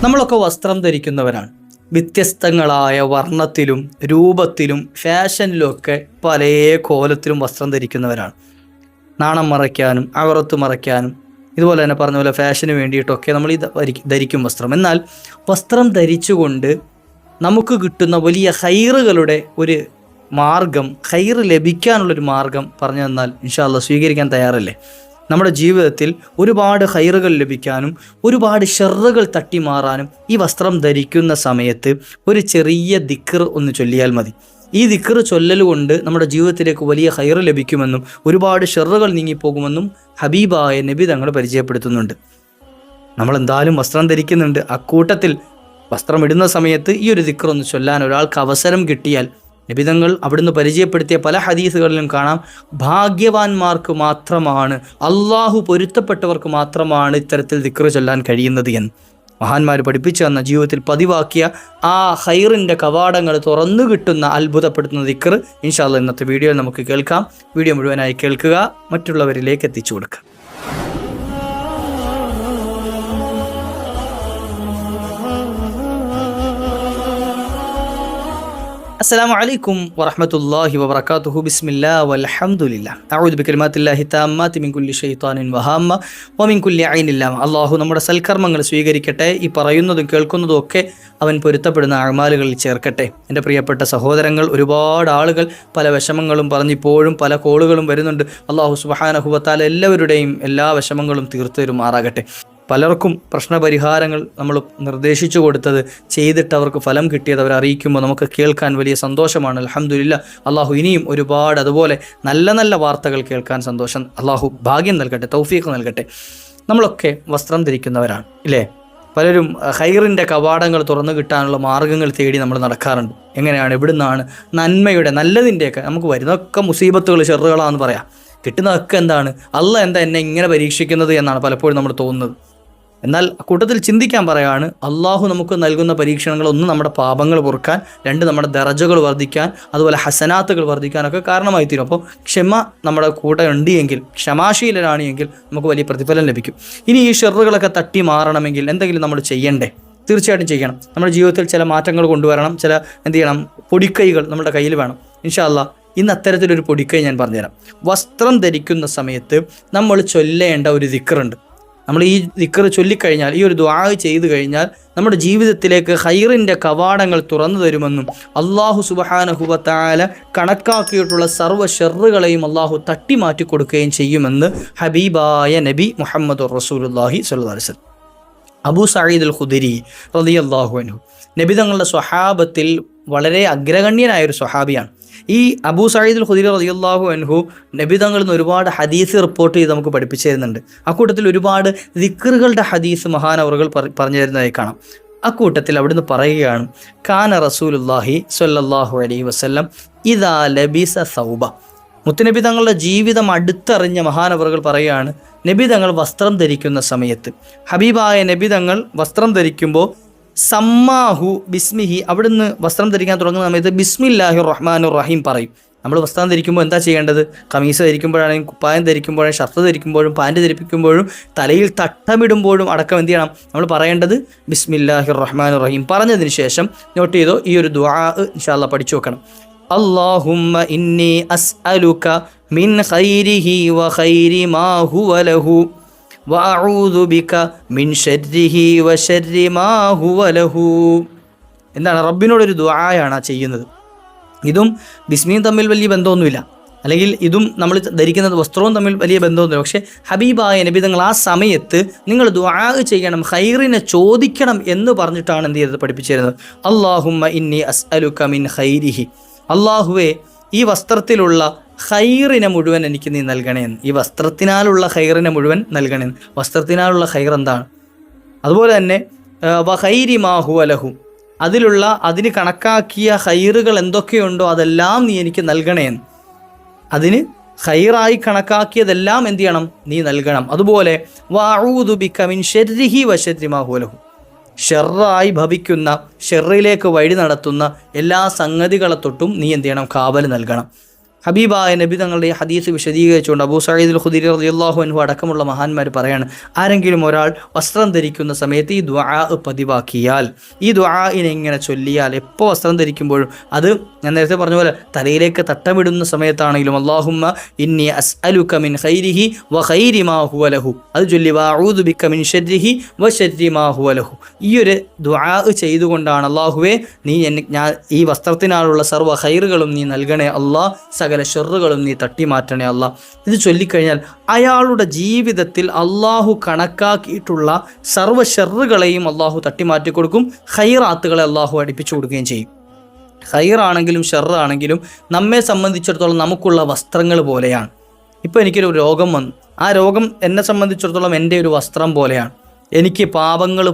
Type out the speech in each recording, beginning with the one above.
നമ്മളൊക്കെ വസ്ത്രം ധരിക്കുന്നവരാണ്. വ്യത്യസ്തങ്ങളായ വർണ്ണത്തിലും രൂപത്തിലും ഫാഷനിലുമൊക്കെ പല കോലത്തിലും വസ്ത്രം ധരിക്കുന്നവരാണ്. നാണം മറയ്ക്കാനും അവറത്ത് മറയ്ക്കാനും ഇതുപോലെ തന്നെ പറഞ്ഞ പോലെ ഫാഷന് വേണ്ടിയിട്ടൊക്കെ നമ്മൾ ധരിക്കും വസ്ത്രം. എന്നാൽ വസ്ത്രം ധരിച്ചുകൊണ്ട് നമുക്ക് കിട്ടുന്ന വലിയ ഹൈറുകളുടെ ഒരു മാർഗം, ഹൈറ് ലഭിക്കാനുള്ളൊരു മാർഗം പറഞ്ഞു തന്നാൽ ഇൻഷാ അല്ലാഹ് സ്വീകരിക്കാൻ തയ്യാറല്ലേ? നമ്മുടെ ജീവിതത്തിൽ ഒരുപാട് ഹൈറുകൾ ലഭിക്കാനും ഒരുപാട് ഷർറുകൾ തട്ടിമാറാനും ഈ വസ്ത്രം ധരിക്കുന്ന സമയത്ത് ഒരു ചെറിയ ദിക്ർ ഒന്ന് ചൊല്ലിയാൽ മതി. ഈ ദിക്ർ ചൊല്ലലുകൊണ്ട് നമ്മുടെ ജീവിതത്തിലേക്ക് വലിയ ഹൈറ് ലഭിക്കുമെന്നും ഒരുപാട് ഷർറുകൾ നീങ്ങിപ്പോകുമെന്നും ഹബീബായ നബി തങ്ങൾ പരിചയപ്പെടുത്തുന്നുണ്ട്. നമ്മളെന്തായാലും വസ്ത്രം ധരിക്കുന്നുണ്ട്, അക്കൂട്ടത്തിൽ വസ്ത്രം ഇടുന്ന സമയത്ത് ഈ ഒരു ദിക്ർ ഒന്ന് ചൊല്ലാൻ ഒരാൾക്ക് അവസരം കിട്ടിയാൽ, നബിതങ്ങൾ അവിടുന്ന് പരിചയപ്പെടുത്തിയ പല ഹദീസുകളിലും കാണാം, ഭാഗ്യവാന്മാർക്ക് മാത്രമാണ്, അള്ളാഹു പൊരുത്തപ്പെട്ടവർക്ക് മാത്രമാണ് ഇത്തരത്തിൽ ദിക്ർ ചൊല്ലാൻ കഴിയുന്നത് എന്ന് മഹാന്മാർ പഠിപ്പിച്ചു തന്ന, ജീവിതത്തിൽ പതിവാക്കിയ ആ ഹൈറിൻ്റെ കവാടങ്ങൾ തുറന്നു കിട്ടുന്ന അത്ഭുതപ്പെടുത്തുന്ന ദിക്ർ ഇൻഷാ അല്ലാഹ് ഇന്നത്തെ വീഡിയോയിൽ നമുക്ക് കേൾക്കാം. വീഡിയോ മുഴുവനായി കേൾക്കുക, മറ്റുള്ളവരിലേക്ക് എത്തിച്ചു കൊടുക്കുക. السلام عليكم ورحمة الله وبركاته. بسم الله والحمد لله. أعوذ بكلمات الله التامات من كل شيطان وهامة ومن كل عين لامة. അള്ളാഹു നമ്മുടെ സൽക്കർമ്മങ്ങൾ സ്വീകരിക്കട്ടെ. ഈ പറയുന്നതും കേൾക്കുന്നതും ഒക്കെ അവൻ പൊരുത്തപ്പെടുന്ന അഅ്മാലുകളിൽ ചേർക്കട്ടെ. എൻ്റെ പ്രിയപ്പെട്ട സഹോദരങ്ങൾ, ഒരുപാട് ആളുകൾ പല വിഷമങ്ങളും പറഞ്ഞിപ്പോഴും പല കോളുകളും വരുന്നുണ്ട്. അള്ളാഹു സുബ്ഹാനഹു വ തആല എല്ലാവരുടെയും എല്ലാ വിഷമങ്ങളും തീർത്തു തരുമാറാകട്ടെ. പലർക്കും പ്രശ്നപരിഹാരങ്ങൾ നമ്മൾ നിർദ്ദേശിച്ചു കൊടുത്തത് ചെയ്തിട്ട് അവർക്ക് ഫലം കിട്ടിയത് അവരെ അറിയിക്കുമ്പോൾ നമുക്ക് കേൾക്കാൻ വലിയ സന്തോഷമാണ്. അൽഹംദുലില്ലാ. അള്ളാഹു ഇനിയും ഒരുപാട് അതുപോലെ നല്ല നല്ല വാർത്തകൾ കേൾക്കാൻ സന്തോഷം. അള്ളാഹു ഭാഗ്യം നൽകട്ടെ, തൗഫീഖ് നൽകട്ടെ. നമ്മളൊക്കെ വസ്ത്രം ധരിക്കുന്നവരാണ് ഇല്ലേ? പലരും ഹൈറിൻ്റെ കവാടങ്ങൾ തുറന്നു കിട്ടാനുള്ള മാർഗ്ഗങ്ങൾ തേടി നമ്മൾ നടക്കാറുണ്ട്. എങ്ങനെയാണ്, എവിടുന്നാണ് നന്മയുടെ നല്ലതിൻ്റെയൊക്കെ നമുക്ക് വരുന്നതൊക്കെ മുസീബത്തുകൾ ഷെറുകളാണെന്ന് പറയാം. കിട്ടുന്നതൊക്കെ എന്താണ്, അള്ളാഹ് എന്താ എന്നെ ഇങ്ങനെ പരീക്ഷിക്കുന്നത് എന്നാണ് പലപ്പോഴും നമ്മൾ തോന്നുന്നത്. എന്നാൽ കൂട്ടത്തിൽ ചിന്തിക്കാൻ പറയാണ്, അള്ളാഹു നമുക്ക് നൽകുന്ന പരീക്ഷണങ്ങൾ ഒന്ന് നമ്മുടെ പാപങ്ങൾ പൊറുക്കാൻ, രണ്ട് നമ്മുടെ ദറജകൾ വർദ്ധിക്കാൻ, അതുപോലെ ഹസനാത്തുകൾ വർദ്ധിക്കാനൊക്കെ കാരണമായി തീരും. അപ്പോൾ ക്ഷമ നമ്മുടെ കൂടെ ഉണ്ട് എങ്കിൽ, ക്ഷമാശീലനാണ് എങ്കിൽ നമുക്ക് വലിയ പ്രതിഫലം ലഭിക്കും. ഇനി ഈ ഷെറുകളൊക്കെ തട്ടി മാറണമെങ്കിൽ എന്തെങ്കിലും നമ്മൾ ചെയ്യണ്ടേ? തീർച്ചയായിട്ടും ചെയ്യണം. നമ്മുടെ ജീവിതത്തിൽ ചില മാറ്റങ്ങൾ കൊണ്ടുവരണം. ചില എന്ത് ചെയ്യണം, പൊടിക്കൈകൾ നമ്മുടെ കയ്യിൽ വേണം. ഇൻഷാ അല്ലാഹ് ഇന്ന് അത്തരത്തിലൊരു പൊടിക്കൈ ഞാൻ പറഞ്ഞുതരാം. വസ്ത്രം ധരിക്കുന്ന സമയത്ത് നമ്മൾ ചൊല്ലേണ്ട ഒരു ദിക്റുണ്ട്. നമ്മൾ ഈ ദിക്ർ ചൊല്ലിക്കഴിഞ്ഞാൽ, ഈ ഒരു ദുആ ചെയ്തു കഴിഞ്ഞാൽ നമ്മുടെ ജീവിതത്തിലേക്ക് ഹൈറിൻ്റെ കവാടങ്ങൾ തുറന്നു തരുമെന്നും അള്ളാഹു സുബ്ഹാനഹു വ തആല കണക്കാക്കിയിട്ടുള്ള സർവ്വ ഷർറുകളെയും അള്ളാഹു തട്ടിമാറ്റി കൊടുക്കുകയും ചെയ്യുമെന്ന് ഹബീബായ നബി മുഹമ്മദുർ റസൂലുള്ളാഹി സ്വല്ലല്ലാഹു അലൈഹി വസല്ലം. അബൂ സഈദ് അൽ ഖുദരി റളിയല്ലാഹു അൻഹു നബി തങ്ങളുടെ സ്വഹാബത്തിൽ വളരെ അഗ്രഗണ്യനായൊരു സ്വഹാബിയാണ്. ഈ അബൂ സഈദ് അൽ ഖുദരി റളിയല്ലാഹു അൻഹു നബി തങ്ങളിൽ നിന്ന് ഒരുപാട് ഹദീസ് റിപ്പോർട്ട് ചെയ്ത് നമുക്ക് പഠിപ്പിച്ചു തരുന്നുണ്ട്. അക്കൂട്ടത്തിൽ ഒരുപാട് ദിക്റുകളുടെ ഹദീസ് മഹാനവറുകൾ പറഞ്ഞു തരുന്നതായി കാണാം. അക്കൂട്ടത്തിൽ അവിടുന്ന് പറയുകയാണ്, കാന റസൂലുള്ളാഹി സ്വല്ലല്ലാഹു അലൈഹി വസല്ലം ഇദാ ലബിസ സൗബ. മുത്തുനബി തങ്ങളുടെ ജീവിതം അടുത്തറിഞ്ഞ മഹാനവറുകൾ പറയുകയാണ്, നബി തങ്ങൾ വസ്ത്രം ധരിക്കുന്ന സമയത്ത്, ഹബീബായ നബി തങ്ങൾ വസ്ത്രം ധരിക്കുമ്പോൾ സമ്മാഹു ബിസ്മിഹി, അവിടുന്ന് വസ്ത്രം ധരിക്കാൻ തുടങ്ങുന്ന സമയത്ത് ബിസ്മില്ലാഹിർ റഹ്മാനിർ റഹീം പറയും. നമ്മൾ വസ്ത്രം ധരിക്കുമ്പോൾ എന്താ ചെയ്യേണ്ടത്? കമീസ് ധരിക്കുമ്പോഴാണെങ്കിൽ, കുപ്പായം ധരിക്കുമ്പോഴും, ഷർട്ട് ധരിക്കുമ്പോഴും, പാൻറ്റ് ധരിപ്പിക്കുമ്പോഴും, തലയിൽ തട്ടമിടുമ്പോഴും അടക്കം എന്ത് ചെയ്യണം? നമ്മൾ പറയേണ്ടത് ബിസ്മില്ലാഹിർ റഹ്മാനിർ റഹീം. പറഞ്ഞതിന് ശേഷം നോട്ട് ചെയ്തോ, ഈ ഒരു ദുആ ഇൻഷാ അല്ലാഹ് പഠിച്ചു വെക്കണം. അല്ലാഹുമ്മ ഇന്നി അസ്അലുക മിൻ ഖൈരിഹി വ ഖൈരി മാ ഹുവ ലഹു വഅഊദു ബിക മിൻ ശർരിഹി വ ശർരി മാ ഹുവ ലഹു. എന്താണ്? റബ്ബിനോടൊരു ദുആയാണ് ചെയ്യുന്നത്. ഇതും ബിസ്മിയും തമ്മിൽ വലിയ ബന്ധമൊന്നുമില്ല, അല്ലെങ്കിൽ ഇതും നമ്മൾ ധരിക്കുന്നത് വസ്ത്രവും തമ്മിൽ വലിയ ബന്ധമൊന്നുമില്ല. പക്ഷേ ഹബീബായ നബി തങ്ങൾ ആ സമയത്ത് നിങ്ങൾ ദുആ ചെയ്യണം, ഖൈറിനെ ചോദിക്കണം എന്ന് പറഞ്ഞിട്ടാണ് എന്ത് ചെയ്തത്? പഠിപ്പിച്ചു തരുന്നത്. അല്ലാഹുമ്മ ഇന്നി അസ്അലുക മിൻ ഖൈരിഹി, അള്ളാഹുവേ ഈ വസ്ത്രത്തിലുള്ള ഖൈറിനെ മുഴുവൻ എനിക്ക് നീ നൽകണേന്ന്. ഈ വസ്ത്രത്തിനാലുള്ള ഖൈറിനെ മുഴുവൻ നൽകണേന്ന്. വസ്ത്രത്തിനാലുള്ള ഖൈർ എന്താണ്? അതുപോലെ തന്നെ വ ഖൈരി മാ ഹുവ ലഹു, അതിന് കണക്കാക്കിയ ഖൈറുകൾ എന്തൊക്കെയുണ്ടോ അതെല്ലാം നീ എനിക്ക് നൽകണേന്ന്. അതിന് ഖൈറായി കണക്കാക്കിയതെല്ലാം എന്ത് ചെയ്യണം? നീ നൽകണം. അതുപോലെ വഅഊദു ബിക മിൻ ശർരിഹി വ ശർരി മാ ഹുവ ലഹു, ഷെറായി ഭവിക്കുന്ന, ഷെറിലേക്ക് വഴി നടത്തുന്ന എല്ലാ സംഗതികളെ തൊട്ടും നീ എന്ത് ചെയ്യണം? കാവൽ നൽകണം. ഹബീബായ നബി തങ്ങളുടെ ഈ ഹദീസ് വിശദീകരിച്ചുകൊണ്ട് അബൂ സഈദ് അൽ ഖുദരി റളിയല്ലാഹു അൻഹു അടക്കമുള്ള മഹാന്മാർ പറയാണ്, ആരെങ്കിലും ഒരാൾ വസ്ത്രം ധരിക്കുന്ന സമയത്ത് ഈ ദുആ പതിവാക്കിയാൽ, ഈ ദുആഇനെ ഇങ്ങനെ ചൊല്ലിയാൽ, എപ്പോൾ വസ്ത്രം ധരിക്കുമ്പോഴും, അത് ഞാൻ നേരത്തെ പറഞ്ഞ പോലെ തലയിലേക്ക് തട്ടമിടുന്ന സമയത്താണെങ്കിലും അല്ലാഹുമ്മ ഇന്നി അസ്അലുക മിൻ ഖൈരിഹി വ ഖൈരി മാ ഹുവ ലഹു, അത് ചൊല്ലി വഅഊദു ബിക മിൻ ശർരിഹി വ ശർരി മാ ഹുവ ലഹു. ഈ ഒരു ദുആ ചെയ്തുകൊണ്ടാണ് അല്ലാഹുവേ നീ ഞാൻ ഈ വസ്ത്രത്തിനാലുള്ള സർവ്വ ഖൈറുകളും നീ നൽകണേ അല്ലാഹ്, സകല ഷെറുകളും നീ തട്ടിമാറ്റണേ അല്ലാഹ്. ഇത് ചൊല്ലിക്കഴിഞ്ഞാൽ അയാളുടെ ജീവിതത്തിൽ അള്ളാഹു കണക്കാക്കിയിട്ടുള്ള സർവ്വ ഷെറുകളെയും അള്ളാഹു തട്ടിമാറ്റി കൊടുക്കും, ഖൈറാത്തുകളെ അള്ളാഹു അടുപ്പിച്ചു കൊടുക്കുകയും ചെയ്യും. ഖൈറാണെങ്കിലും ഷെറാണെങ്കിലും നമ്മെ സംബന്ധിച്ചിടത്തോളം നമുക്കുള്ള വസ്ത്രങ്ങൾ പോലെയാണ്. ഇപ്പോൾ എനിക്കൊരു രോഗം വന്നു, ആ രോഗം എന്നെ സംബന്ധിച്ചിടത്തോളം എൻ്റെ ഒരു വസ്ത്രം പോലെയാണ്. എനിക്ക് പാപങ്ങൾ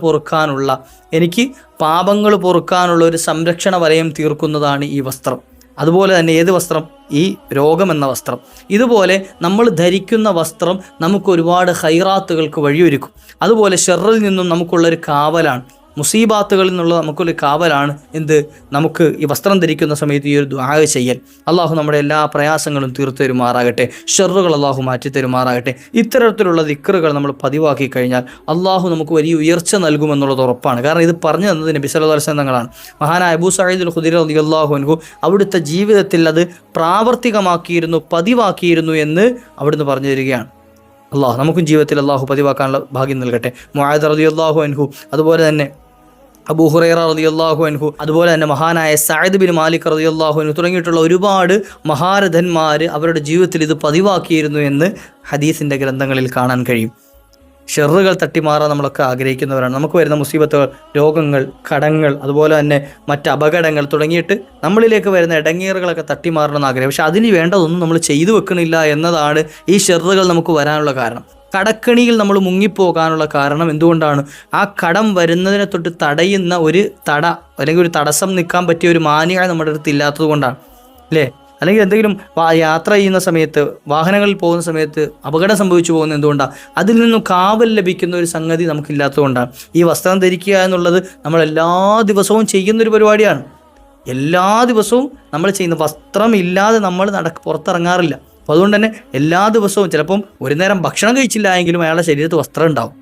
പൊറുക്കാനുള്ള ഒരു സംരക്ഷണ വലയം തീർക്കുന്നതാണ് ഈ വസ്ത്രം. അതുപോലെ തന്നെ ഏത് വസ്ത്രം? ഈ രോഗമെന്ന വസ്ത്രം. ഇതുപോലെ നമ്മൾ ധരിക്കുന്ന വസ്ത്രം നമുക്ക് ഒരുപാട് ഖൈറാത്തുകൾക്ക് വഴിയൊരുക്കും. അതുപോലെ ഷെറിൽ നിന്നും നമുക്കുള്ളൊരു കാവലാണ്, മുസീബാത്തുകളിൽ നിന്നുള്ള നമുക്കൊരു കാവലാണ് നമുക്ക് ഈ വസ്ത്രം ധരിക്കുന്ന സമയത്ത് ഈ ഒരു ദുആ ചെയ്യൽ. അള്ളാഹു നമ്മുടെ എല്ലാ പ്രയാസങ്ങളും തീർത്തു തരുമാറാകട്ടെ, ഷെറുകൾ അള്ളാഹു മാറ്റി തരുമാറാകട്ടെ. ഇത്തരത്തിലുള്ള ദിക്റുകൾ നമ്മൾ പതിവാക്കി കഴിഞ്ഞാൽ അള്ളാഹു നമുക്ക് വലിയ ഉയർച്ച നൽകുമെന്നുള്ളത് ഉറപ്പാണ്. കാരണം ഇത് പറഞ്ഞു തന്നത് നബി സല്ലല്ലാഹു അലൈഹി വസല്ലം തങ്ങളാണ്. മഹാനായ അബൂ സഈദ് അൽ ഖുദരി റളിയല്ലാഹു അൻഹു അവിടുത്തെ ജീവിതത്തിൽ അത് പ്രാവർത്തികമാക്കിയിരുന്നു, പതിവാക്കിയിരുന്നു എന്ന് അവിടുന്ന് പറഞ്ഞു തരികയാണ്. അള്ളാഹു നമുക്കും ജീവിതത്തിൽ അള്ളാഹു പതിവാക്കാനുള്ള ഭാഗ്യം നൽകട്ടെ. മുആദ് റളിയല്ലാഹു അൻഹു, അതുപോലെ തന്നെ അബൂ ഹുറൈറ റളിയല്ലാഹു അൻഹു, അതുപോലെ തന്നെ മഹാനായ സഅദ് ബിൻ മാലിക് റളിയല്ലാഹു അൻഹു തുടങ്ങിയിട്ടുള്ള ഒരുപാട് മഹാരഥന്മാർ അവരുടെ ജീവിതത്തിൽ ഇത് പതിവാക്കിയിരുന്നു എന്ന് ഹദീസിൻ്റെ ഗ്രന്ഥങ്ങളിൽ കാണാൻ കഴിയും. ഷെറുകൾ തട്ടിമാറാൻ നമ്മളൊക്കെ ആഗ്രഹിക്കുന്നവരാണ്. നമുക്ക് വരുന്ന മുസീബത്തുകൾ, രോഗങ്ങൾ, കടങ്ങൾ, അതുപോലെ തന്നെ മറ്റ് അപകടങ്ങൾ തുടങ്ങിയിട്ട് നമ്മളിലേക്ക് വരുന്ന ഇടങ്ങേറുകളൊക്കെ തട്ടിമാറണമെന്ന് ആഗ്രഹം. പക്ഷെ അതിന് വേണ്ടതൊന്നും നമ്മൾ ചെയ്തു വെക്കണില്ല എന്നതാണ് ഈ ഷെറുകൾ നമുക്ക് വരാനുള്ള കാരണം. കടക്കണിയിൽ നമ്മൾ മുങ്ങിപ്പോകാനുള്ള കാരണം എന്തുകൊണ്ടാണ്? ആ കടം വരുന്നതിനെ തൊട്ട് തടയുന്ന ഒരു അല്ലെങ്കിൽ ഒരു തടസ്സം നിൽക്കാൻ പറ്റിയ ഒരു മാന്യത നമ്മുടെ അടുത്ത് ഇല്ലാത്തത് കൊണ്ടാണ്, അല്ലേ? അല്ലെങ്കിൽ എന്തെങ്കിലും യാത്ര ചെയ്യുന്ന സമയത്ത്, വാഹനങ്ങളിൽ പോകുന്ന സമയത്ത് അപകടം സംഭവിച്ചു പോകുന്നത് എന്തുകൊണ്ടാണ്? അതിൽ നിന്നും കാവൽ ലഭിക്കുന്ന ഒരു സംഗതി നമുക്കില്ലാത്തത് കൊണ്ടാണ്. ഈ വസ്ത്രം ധരിക്കുക എന്നുള്ളത് നമ്മൾ എല്ലാ ദിവസവും ചെയ്യുന്നൊരു പരിപാടിയാണ്. എല്ലാ ദിവസവും നമ്മൾ ചെയ്യുന്ന, വസ്ത്രം ഇല്ലാതെ നമ്മൾ പുറത്തിറങ്ങാറില്ല. അപ്പോൾ അതുകൊണ്ട് തന്നെ എല്ലാ ദിവസവും, ചിലപ്പം ഒരു നേരം ഭക്ഷണം കഴിച്ചില്ല എങ്കിലും അയാളുടെ ശരീരത്ത് വസ്ത്രം ഉണ്ടാവും.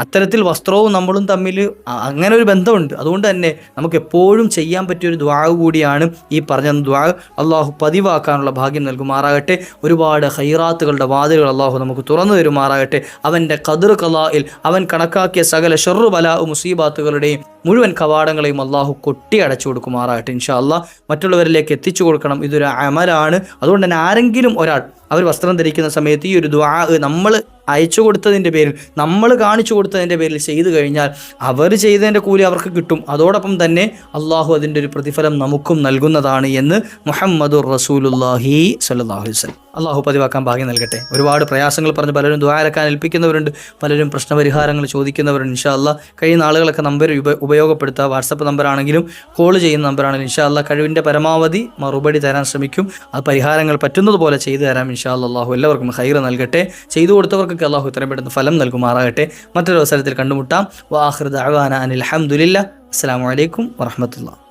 അത്തരത്തിൽ വസ്ത്രവും നമ്മളും തമ്മിൽ അങ്ങനെ ഒരു ബന്ധമുണ്ട്. അതുകൊണ്ട് തന്നെ നമുക്ക് എപ്പോഴും ചെയ്യാൻ പറ്റിയൊരു ദുആ കൂടിയാണ് ഈ പറഞ്ഞ ദുആ. അള്ളാഹു പതിവാക്കാനുള്ള ഭാഗ്യം നൽകുമാറാകട്ടെ. ഒരുപാട് ഖൈറാത്തുകളുടെ വാതിലുകൾ അള്ളാഹു നമുക്ക് തുറന്നു തരുമാറാകട്ടെ. അവൻ്റെ ഖദർ ഖലായിൽ അവൻ കണക്കാക്കിയ സകല ഷർറു ബലാ മുസീബാത്തുകളുടെയും മുഴുവൻ കവാടങ്ങളെയും അള്ളാഹു കൊട്ടി അടച്ചു കൊടുക്കുമാറാകട്ടെ. ഇൻഷാ അള്ളാഹ് മറ്റുള്ളവരിലേക്ക് എത്തിച്ചു കൊടുക്കണം. ഇതൊരു അമലാണ്. അതുകൊണ്ട് തന്നെ ആരെങ്കിലും ഒരാൾ അവർ വസ്ത്രം ധരിക്കുന്ന സമയത്ത് ഈ ഒരു ദുആ നമ്മൾ അയച്ചു കൊടുത്തതിൻ്റെ പേരിൽ, നമ്മൾ കാണിച്ചു കൊടുത്തതിൻ്റെ പേരിൽ ചെയ്തു കഴിഞ്ഞാൽ അവർ ചെയ്തതിൻ്റെ കൂലി അവർക്ക് കിട്ടും. അതോടൊപ്പം തന്നെ അള്ളാഹു അതിൻ്റെ ഒരു പ്രതിഫലം നമുക്കും നൽകുന്നതാണ് എന്ന് മുഹമ്മദുർ റസൂലുള്ളാഹി സ്വല്ലല്ലാഹു അലൈഹി വസല്ലം. അള്ളാഹു പതിവാക്കാൻ ഭാഗ്യം നൽകട്ടെ. ഒരുപാട് പ്രയാസങ്ങൾ പറഞ്ഞ് പലരും ദുആ ഇറക്കാൻ ഏൽപ്പിക്കുന്നവരുണ്ട്, പലരും പ്രശ്നപരിഹാരങ്ങൾ ചോദിക്കുന്നവരുണ്ട്. ഇൻഷാ അള്ളാഹ് കഴിയുന്ന ആളുകളൊക്കെ നമ്പർ ഉപയോഗപ്പെടുത്തുക. വാട്സപ്പ് നമ്പറാണെങ്കിലും കോൾ ചെയ്യുന്ന നമ്പറാണെങ്കിലും ഇൻഷാ അള്ളാഹ് കഴിവിൻ്റെ പരമാവധി മറുപടി തരാൻ ശ്രമിക്കും. ആ പരിഹാരങ്ങൾ പറ്റുന്നതുപോലെ ചെയ്തു തരാം ഇൻഷാ അള്ളാഹ്. അള്ളാഹു എല്ലാവർക്കും ഖൈർ നൽകട്ടെ. ചെയ്തു കൊടുത്തവർക്കൊക്കെ അള്ളാഹു ഇത്രയും പെട്ടെന്ന് ഫലം നൽകുമാറാകട്ടെ. മറ്റൊരു അവസരത്തിൽ കണ്ടുമുട്ടാം. വആഖിറു ദഅവാനാ അനിൽ ഹംദുലില്ലാഹ്. അസ്സലാമു അലൈക്കും വറഹ്മത്തുള്ളാഹി.